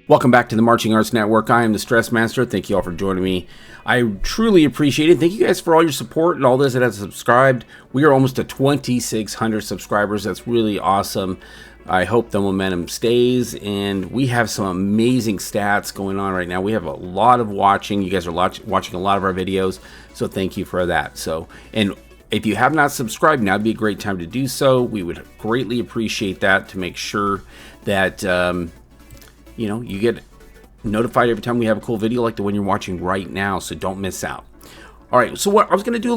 Welcome back to the Marching Arts Network. I am the Stress Master. Thank you all for joining me. I truly appreciate it. Thank you guys for all your support and all those that have subscribed. We are almost at 2,600 subscribers. That's really awesome. I hope the momentum stays, and we have some amazing stats going on right now. We have a lot of watching. You guys are watching a lot of our videos, so thank you for that. And if you have not subscribed, now would be a great time to do so. We would greatly appreciate that to make sure that you get notified every time we have a cool video like the one you're watching right now, so don't miss out. All right, so what I was going to do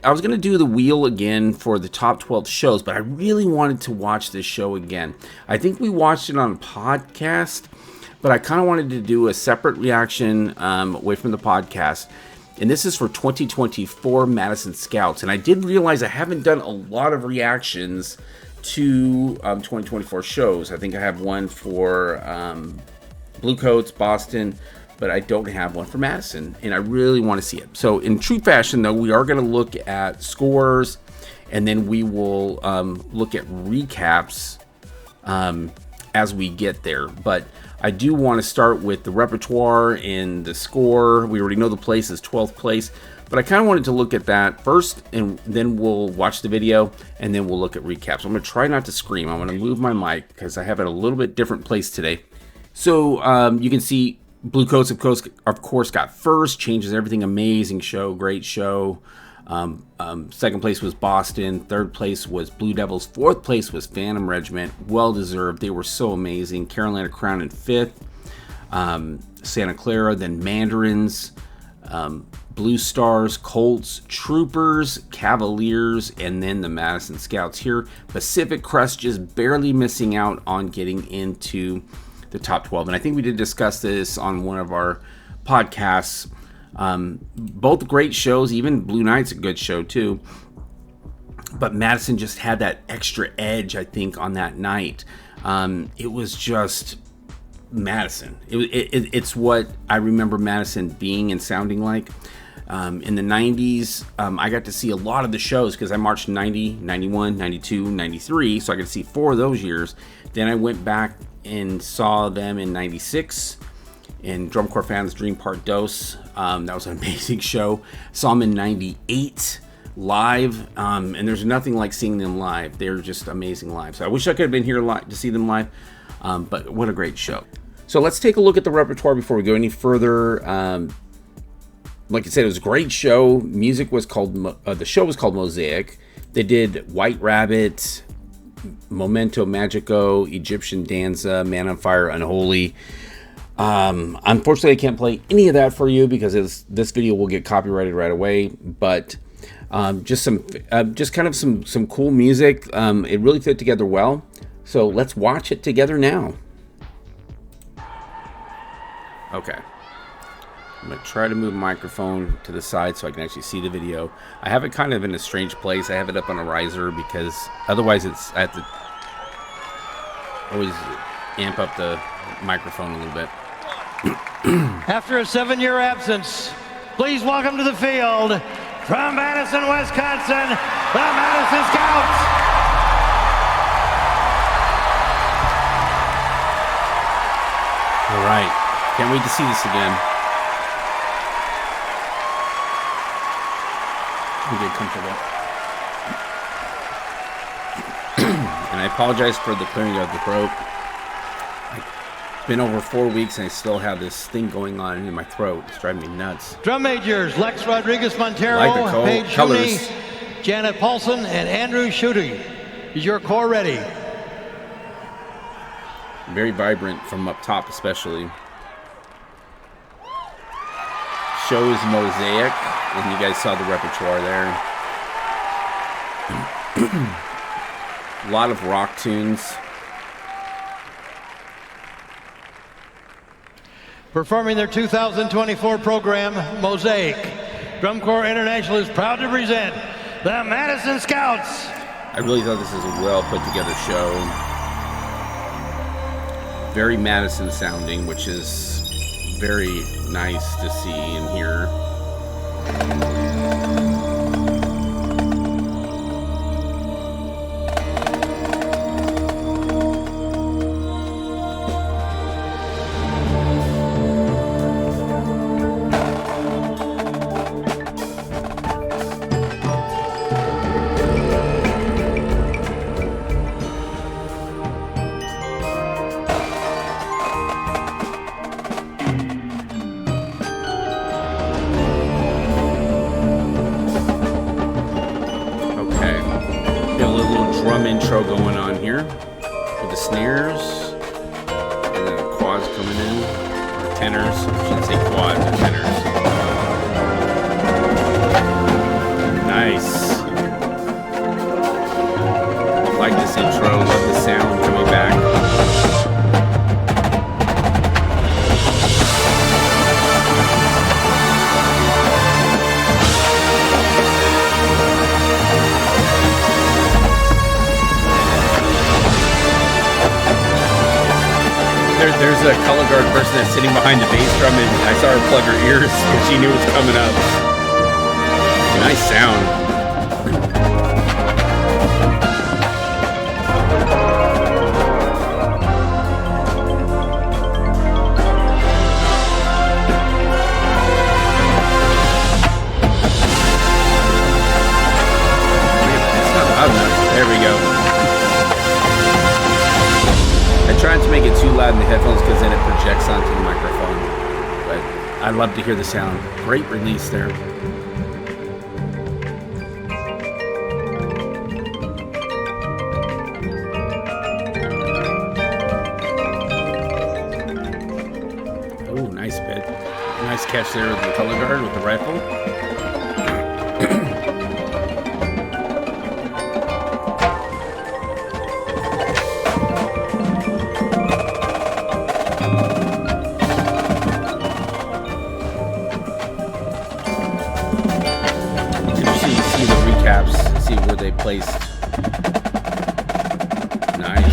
I was going to do the wheel again for the top 12 shows, but I really wanted to watch this show again. I think we watched it on a podcast, but I kind of wanted to do a separate reaction away from the podcast. And this is for 2024 Madison Scouts. And I did realize I haven't done a lot of reactions to 2024 shows. I think I have one for Bluecoats, Boston, but I don't have one for Madison, and I really want to see it. So in true fashion, though, we are going to look at scores, and then we will look at recaps as we get there. But I do want to start with the repertoire and the score. We already know the place is 12th place, but I kind of wanted to look at that first, and then we'll watch the video, and then we'll look at recaps. I'm going to try not to scream. I'm going to move my mic because I have it a little bit different place today. So you can see Bluecoats, of course, got first. Changes everything. Amazing show. Great show. Second place was Boston. Third place was Blue Devils. Fourth place was Phantom Regiment. Well deserved. They were so amazing. Carolina Crown in fifth. Santa Clara, then Mandarins, Blue Stars, Colts, Troopers, Cavaliers, and then the Madison Scouts here. Pacific Crest just barely missing out on getting into the top 12. And I think we did discuss this on one of our podcasts. Both great shows. Even Blue Knight's a good show too. But Madison just had that extra edge, I think, on that night. It was just Madison. It's what I remember Madison being and sounding like. In the 90s, I got to see a lot of the shows because I marched 90, 91, 92, 93. So I got to see 4 of those years. Then I went back and saw them in 96 in Drum Corps Fans Dream Part Dos. That was an amazing show. Saw them in 98 live, and there's nothing like seeing them live. They're just amazing live. So I wish I could have been here to see them live, but what a great show. So let's take a look at the repertoire before we go any further. Like I said, it was a great show. Music was called, the show was called Mosaic. They did White Rabbit, Momento Magico, Egyptian Danza, Man on Fire, Unholy. Unfortunately, I can't play any of that for you because this video will get copyrighted right away. But just kind of some cool music. It really fit together well. So let's watch it together now. Okay. I'm going to try to move the microphone to the side so I can actually see the video. I have it kind of in a strange place. I have it up on a riser because otherwise I have to always amp up the microphone a little bit. After a 7-year absence, please welcome to the field from Madison, Wisconsin, the Madison Scouts. All right. Can't wait to see this again. Get comfortable. And I apologize for the clearing of the throat. It's been over 4 weeks and I still have this thing going on in my throat. It's driving me nuts. Drum majors Lex Rodriguez Montero, Paige Shuney, Janet Paulson, and Andrew Schutte. Is your corps ready? Very vibrant from up top especially. Show is Mosaic. And you guys saw the repertoire there. A lot of rock tunes. Performing their 2024 program, Mosaic, Drum Corps International is proud to present the Madison Scouts. I really thought this was a well put together show. Very Madison sounding, which is very nice to see and hear. intro going on here with the snares and then the quads coming in, or tenors. I shouldn't say quads, or tenors. Nice. Like this intro, love the sound coming back. There's a color guard person that's sitting behind the bass drum, and I saw her plug her ears and she knew it was coming up. Nice sound. It's not loud enough. There we go. I tried to make it too loud in the headphones because then it projects onto the microphone. But I love to hear the sound. Great release there. Oh, nice bit. Nice catch there with the color guard with the rifle. See where they placed. Nice.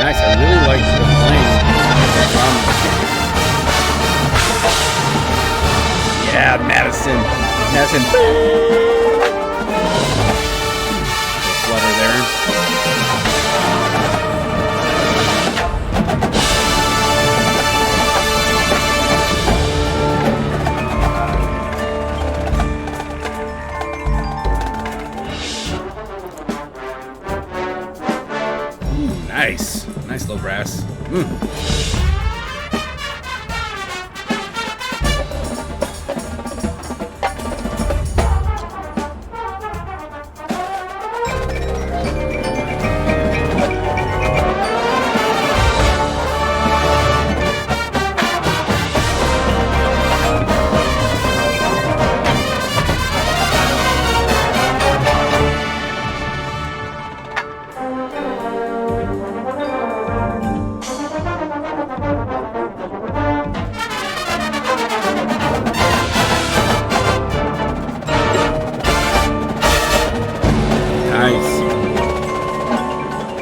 Nice. I really like the playing. Yeah, Madison. Flutter there. Ooh, nice. Nice low brass.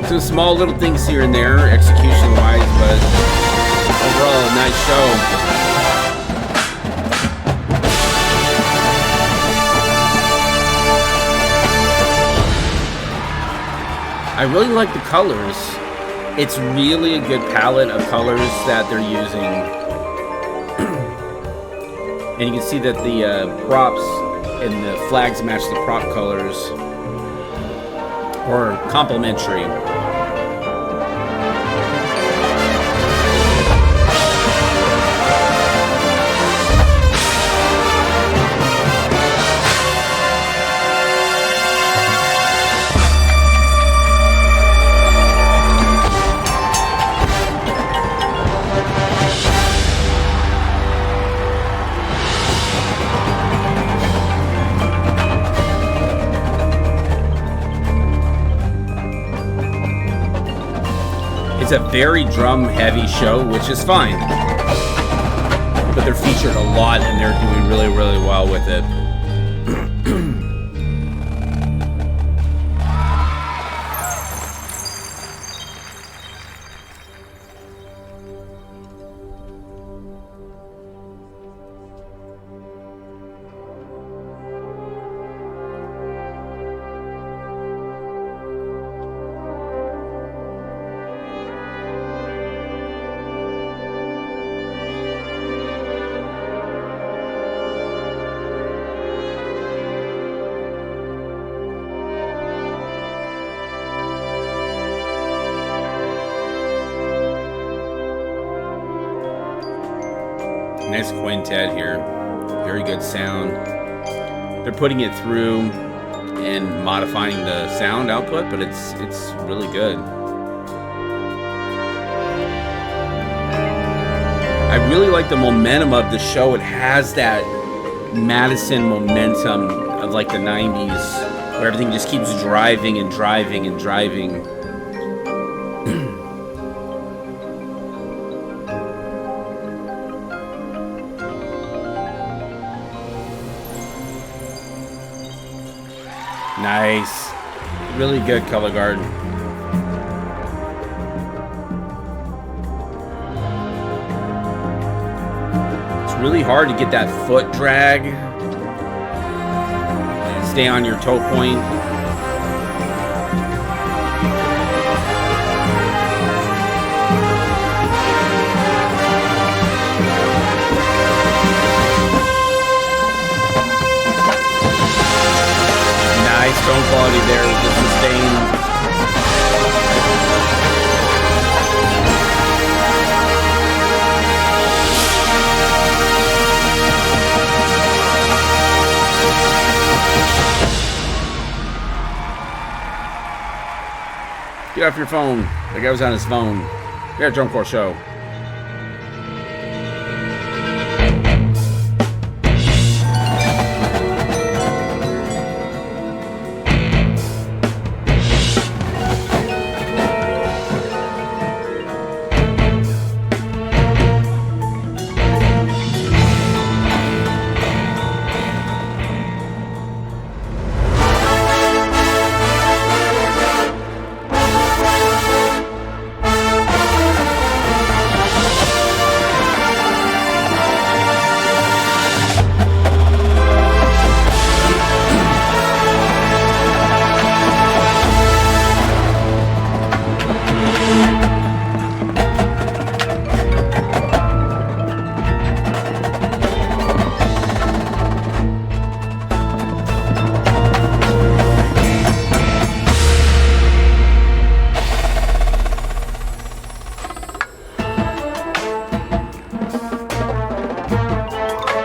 Some small little things here and there, execution-wise, but overall, a nice show. I really like the colors. It's really a good palette of colors that they're using. And you can see that the props and the flags match the prop colors, or complementary. It's a very drum-heavy show, which is fine. But they're featured a lot, and they're doing really, really well with it. Nice quintet here. Very good sound. They're putting it through and modifying the sound output, but it's really good. I really like the momentum of the show. It has that Madison momentum of like the 90s, where everything just keeps driving and driving and driving. Nice. Really good color guard. It's really hard to get that foot drag. Stay on your toe point. Nice tone quality there with the sustain. Get off your phone. That guy was on his phone. We got a drum corps show.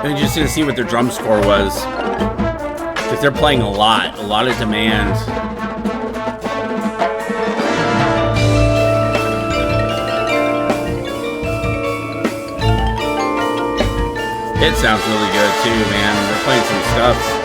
And just to see what their drum score was, because they're playing a lot of demand. It sounds really good too, man. They're playing some stuff.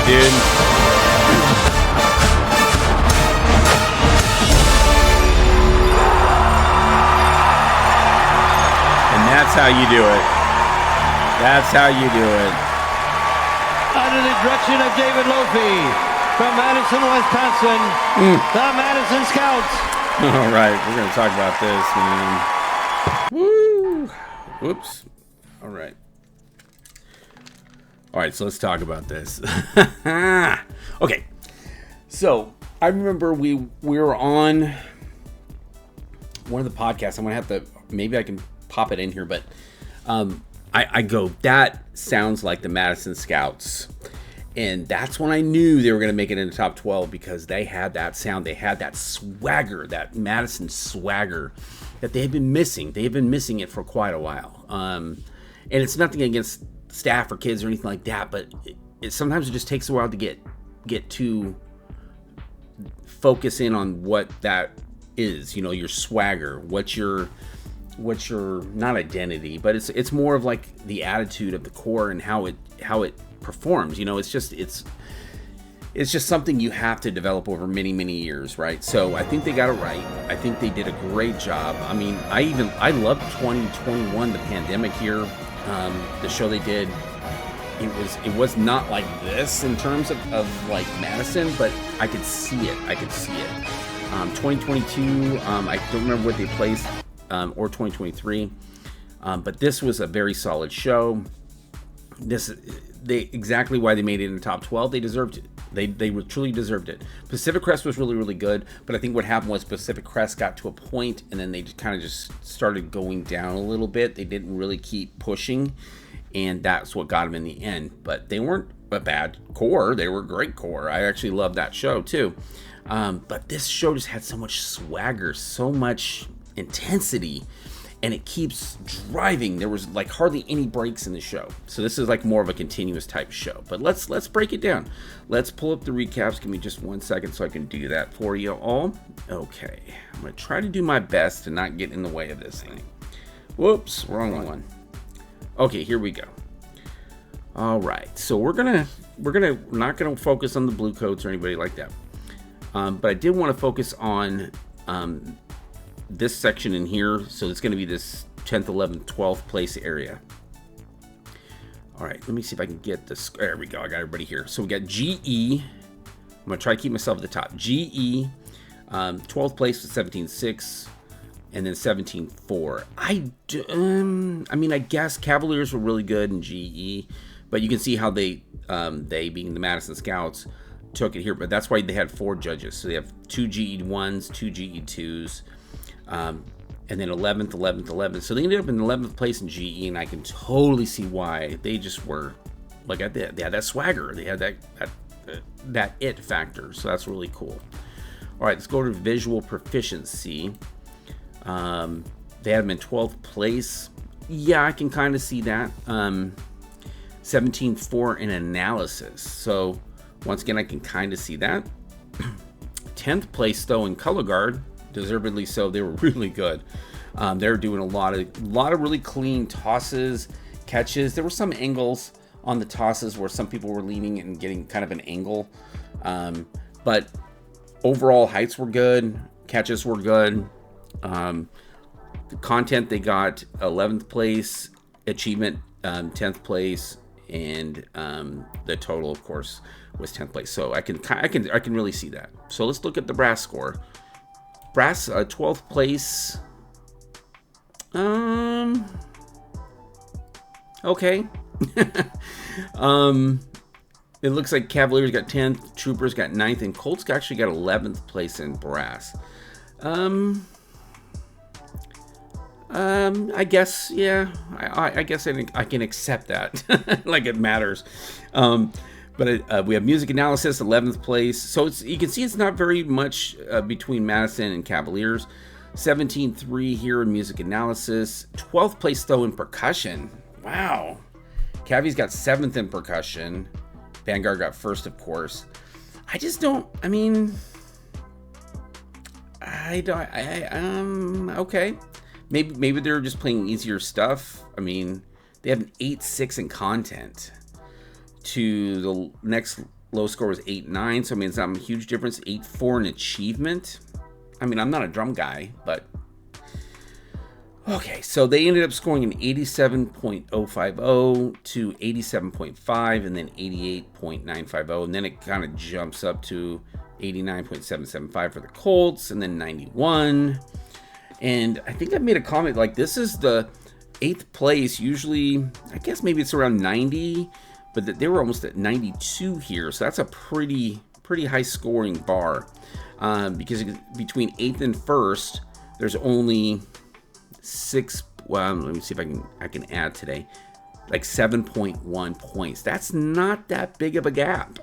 Dude. And that's how you do it. That's how you do it. Under the direction of David Lofi from Madison, Wisconsin, the Madison Scouts. All right, we're going to talk about this, man. Woo! Whoops. All right. All right, so let's talk about this. Okay, so I remember we were on one of the podcasts. I'm gonna have to, maybe I can pop it in here, but I go, that sounds like the Madison Scouts, and that's when I knew they were gonna make it in the top 12 because they had that sound, they had that swagger, that Madison swagger that they had been missing. They had been missing it for quite a while, and it's nothing against staff or kids or anything like that, but sometimes it just takes a while to get to focus in on what that is, you know, your swagger, what your not identity, but it's more of like the attitude of the corps and how it performs. You know, it's just something you have to develop over many years, right? So I think they got it right. I think they did a great job. I mean, I loved 2021, the pandemic year, the show they did. It was not like this in terms of like Madison, but I could see it. 2022, I don't remember what they placed, or 2023, but this was a very solid show. Exactly why they made it in the top 12. They deserved it. They truly deserved it. Pacific Crest was really good, but I think what happened was Pacific Crest got to a point, and then they kind of just started going down a little bit. They didn't really keep pushing, and that's what got them in the end. But they weren't a bad corps. They were a great corps. I actually loved that show too. But this show just had so much swagger, so much intensity, and it keeps driving. There was like hardly any breaks in the show. So this is like more of a continuous type show. But let's break it down. Let's pull up the recaps. Give me just 1 second so I can do that for you all. Okay, I'm gonna try to do my best to not get in the way of this thing. Whoops, wrong one. Okay, here we go. All right, so we're not gonna focus on the blue coats or anybody like that. But I did want to focus on this section in here. So it's going to be this 10th, 11th, 12th place area. All right, let me see if I can get this. There we go. I got everybody here. So we got GE. I'm going to try to keep myself at the top. GE, 12th place with 17.6, and then 17.4. I mean, I guess Cavaliers were really good in GE, but you can see how they being the Madison Scouts, took it here. But that's why they had 4 judges. So they have 2 GE1s, 2 GE2s, and then 11th. So they ended up in 11th place in GE, and I can totally see why. They just were like, they had that swagger. They had that it factor. So that's really cool. All right, let's go to visual proficiency. They had them in 12th place. Yeah, I can kind of see that. 17.4 in analysis. So once again, I can kind of see that. 10th place though in color guard, deservedly so. They were really good. They were doing a lot of really clean tosses, catches. There were some angles on the tosses where some people were leaning and getting kind of an angle. But overall heights were good. Catches were good. The content, they got 11th place, achievement 10th place, and the total, of course, was 10th place. So I can really see that. So let's look at the brass score. Brass 12th place. Okay. It looks like Cavaliers got 10th, Troopers got 9th, and Colts actually got 11th place in brass. I guess, yeah. I guess I can accept that. Like it matters. But we have music analysis, 11th place. So you can see it's not very much between Madison and Cavaliers. 17.3 here in music analysis. 12th place though in percussion. Wow. Cavi's got 7th in percussion. Vanguard got 1st, of course. I just don't. I mean, okay. Maybe they're just playing easier stuff. I mean, they have an 8.6 in content. To the next low score was 8.9, so I mean it's not a huge difference. 8.4 in achievement. I mean, I'm not a drum guy, but okay. So they ended up scoring an 87.050 to 87.5, and then 88.950, and then it kind of jumps up to 89.775 for the Colts, and then 91. And I think I made a comment like this is the 8th place. Usually, I guess maybe it's around 90. But they were almost at 92 here, so that's a pretty high scoring bar. Because between 8th and 1st, there's only 6. Well, let me see if I can add today, like 7.1 points. That's not that big of a gap.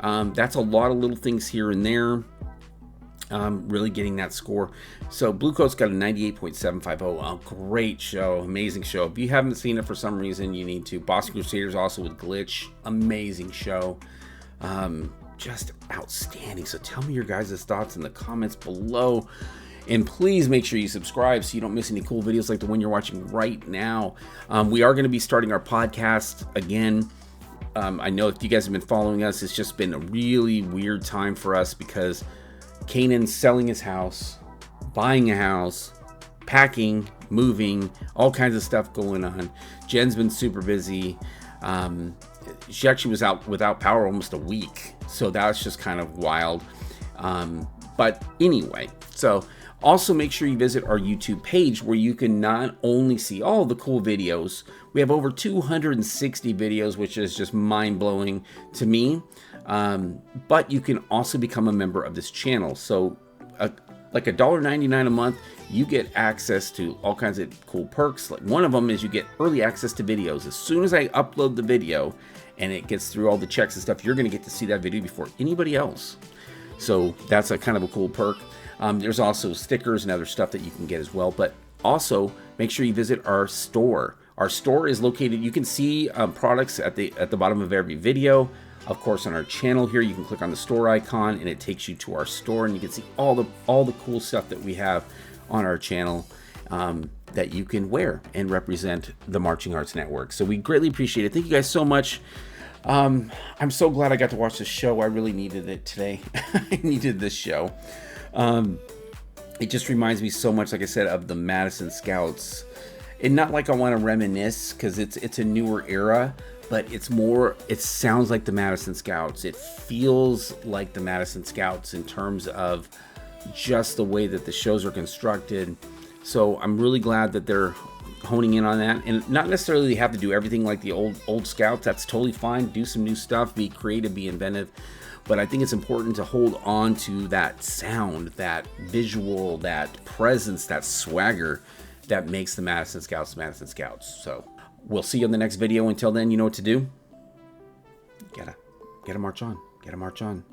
That's a lot of little things here and there. Really getting that score. So Blue Coat's got a 98.750. A great show, amazing show. If you haven't seen it for some reason, you need to. Boston Crusaders also with Glitch, amazing show. Just outstanding. So tell me your guys' thoughts in the comments below. And please make sure you subscribe so you don't miss any cool videos like the one you're watching right now. We are going to be starting our podcast again. I know if you guys have been following us, it's just been a really weird time for us because Kanan's selling his house, buying a house, packing, moving, all kinds of stuff going on. Jen's been super busy. She actually was out without power almost a week, so that's just kind of wild. But anyway, so also make sure you visit our YouTube page where you can not only see all the cool videos. We have over 260 videos, which is just mind-blowing to me. But you can also become a member of this channel. So like $1.99 a month, you get access to all kinds of cool perks. Like one of them is you get early access to videos. As soon as I upload the video and it gets through all the checks and stuff, you're going to get to see that video before anybody else. So that's a kind of a cool perk. There's also stickers and other stuff that you can get as well. But also make sure you visit our store. Our store is located, you can see products at the bottom of every video. Of course, on our channel here, you can click on the store icon and it takes you to our store, and you can see all the cool stuff that we have on our channel that you can wear and represent the Marching Arts Network. So we greatly appreciate it. Thank you guys so much. I'm so glad I got to watch this show. I really needed it today. I needed this show. It just reminds me so much, like I said, of the Madison Scouts. And not like I want to reminisce, because it's a newer era, but it's more, it sounds like the Madison Scouts. It feels like the Madison Scouts in terms of just the way that the shows are constructed. So I'm really glad that they're honing in on that, and not necessarily have to do everything like the old Scouts. That's totally fine. Do some new stuff, be creative, be inventive. But I think it's important to hold on to that sound, that visual, that presence, that swagger that makes the Madison Scouts Madison Scouts. So we'll see you in the next video. Until then, you know what to do. Gotta march on. Gotta march on.